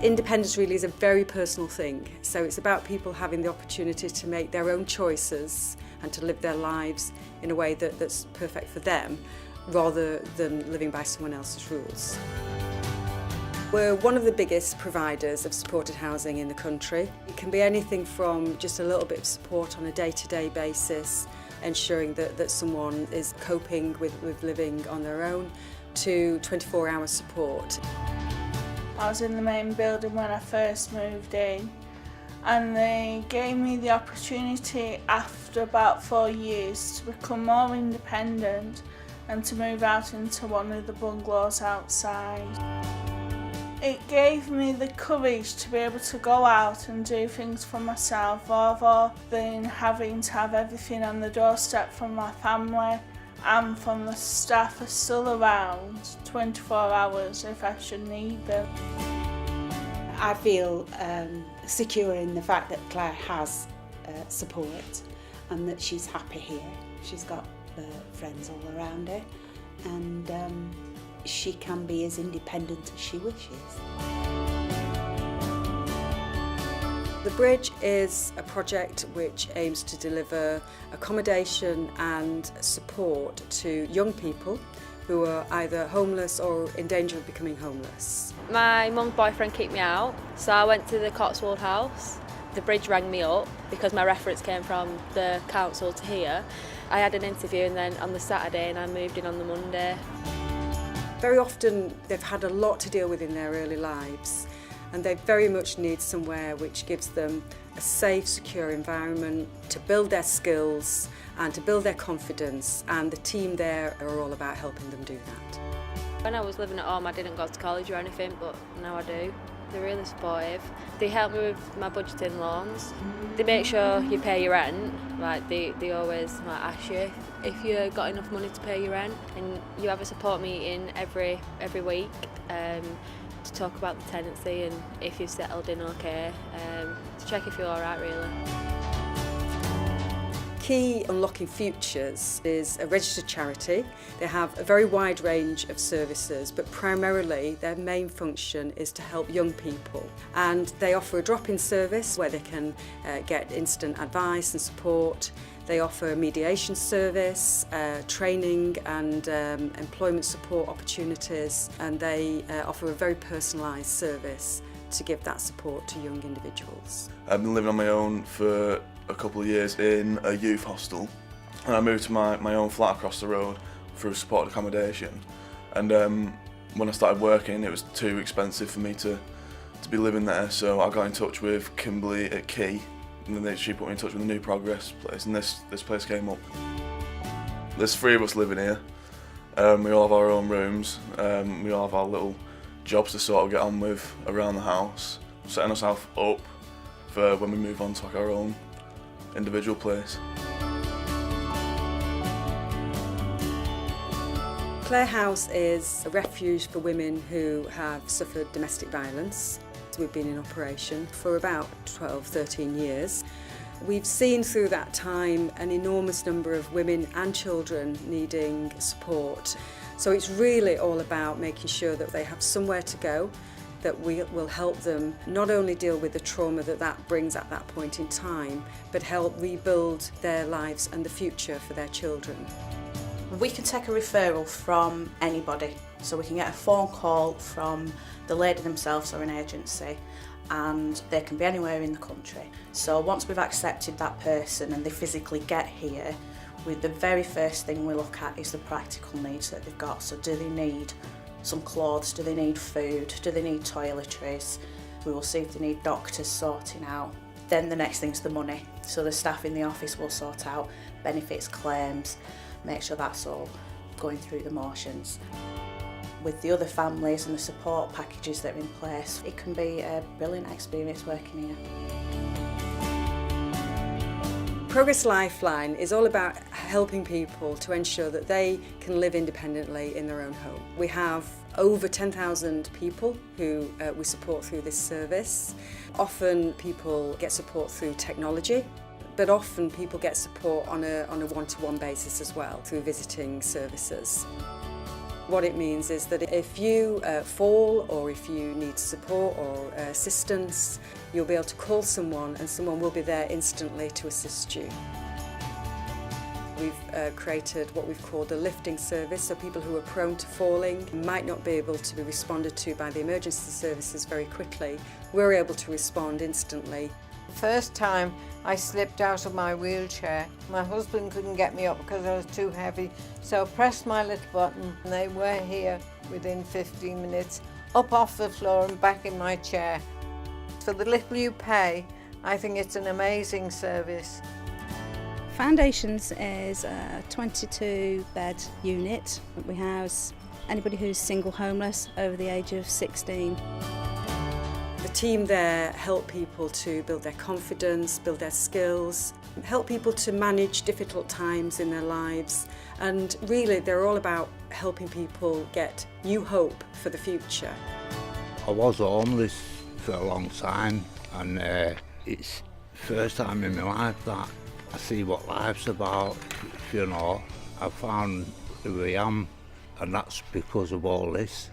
Independence really is a very personal thing, so it's about people having the opportunity to make their own choices and to live their lives in a way that's perfect for them, rather than living by someone else's rules. We're one of the biggest providers of supported housing in the country. It can be anything from just a little bit of support on a day-to-day basis, ensuring that someone is coping with living on their own, to 24-hour support. I was in the main building when I first moved in, and they gave me the opportunity after about 4 years to become more independent and to move out into one of the bungalows outside. It gave me the courage to be able to go out and do things for myself rather than having to have everything on the doorstep from my family and from the staff are still around 24 hours if I should need them. I feel secure in the fact that Claire has support and that she's happy here. She's got friends all around her, and she can be as independent as she wishes. The Bridge is a project which aims to deliver accommodation and support to young people who are either homeless or in danger of becoming homeless. My mum's boyfriend kicked me out, so I went to the Cotswold House. The Bridge rang me up because my reference came from the council to here. I had an interview and then on the Saturday, and I moved in on the Monday. Very often they've had a lot to deal with in their early lives, and they very much need somewhere which gives them a safe, secure environment to build their skills and to build their confidence, and the team there are all about helping them do that. When I was living at home, I didn't go to college or anything, but now I do. They're really supportive. They help me with my budgeting loans. They make sure you pay your rent. Like they always ask you if you got enough money to pay your rent, and you have a support meeting every week to talk about the tenancy and if you've settled in okay, to check if you're all right really. Key Unlocking Futures is a registered charity. They have a very wide range of services, but primarily their main function is to help young people. And they offer a drop-in service where they can get instant advice and support. They offer a mediation service, training and employment support opportunities, and they offer a very personalised service to give that support to young individuals. I've been living on my own for a couple of years in a youth hostel, and I moved to my own flat across the road through supported accommodation. And when I started working, it was too expensive for me to be living there, so I got in touch with Kimberly at Key, and then she put me in touch with the New Progress place, and this place came up. There's 3 of us living here. We all have our own rooms. We all have our little jobs to sort of get on with around the house, setting ourselves up for when we move on to like our own individual place. Clare House is a refuge for women who have suffered domestic violence. We've been in operation for about 12-13 years. We've seen through that time an enormous number of women and children needing support. So it's really all about making sure that they have somewhere to go, that we will help them not only deal with the trauma that brings at that point in time, but help rebuild their lives and the future for their children. We can take a referral from anybody, so we can get a phone call from the lady themselves or an agency, and they can be anywhere in the country. So once we've accepted that person and they physically get here, the very first thing we look at is the practical needs that they've got. So do they need some clothes, do they need food, do they need toiletries? We will see if they need doctors sorting out. Then the next thing's the money. So the staff in the office will sort out benefits, claims, make sure that's all going through the motions. With the other families and the support packages that are in place, it can be a brilliant experience working here. Progress Lifeline is all about helping people to ensure that they can live independently in their own home. We have over 10,000 people who we support through this service. Often people get support through technology, but often people get support on a one-to-one basis as well through visiting services. What it means is that if you fall or if you need support or assistance, you'll be able to call someone and someone will be there instantly to assist you. We've created what we've called a lifting service, so people who are prone to falling might not be able to be responded to by the emergency services very quickly. We're able to respond instantly. The first time I slipped out of my wheelchair, my husband couldn't get me up because I was too heavy, so I pressed my little button and they were here within 15 minutes, up off the floor and back in my chair. For the little you pay, I think it's an amazing service. Foundations is a 22-bed unit. We house anybody who's single homeless over the age of 16. The team there help people to build their confidence, build their skills, help people to manage difficult times in their lives, and really they're all about helping people get new hope for the future. I was homeless for a long time, and it's the first time in my life that I see what life's about. You know, I found who I am, and that's because of all this.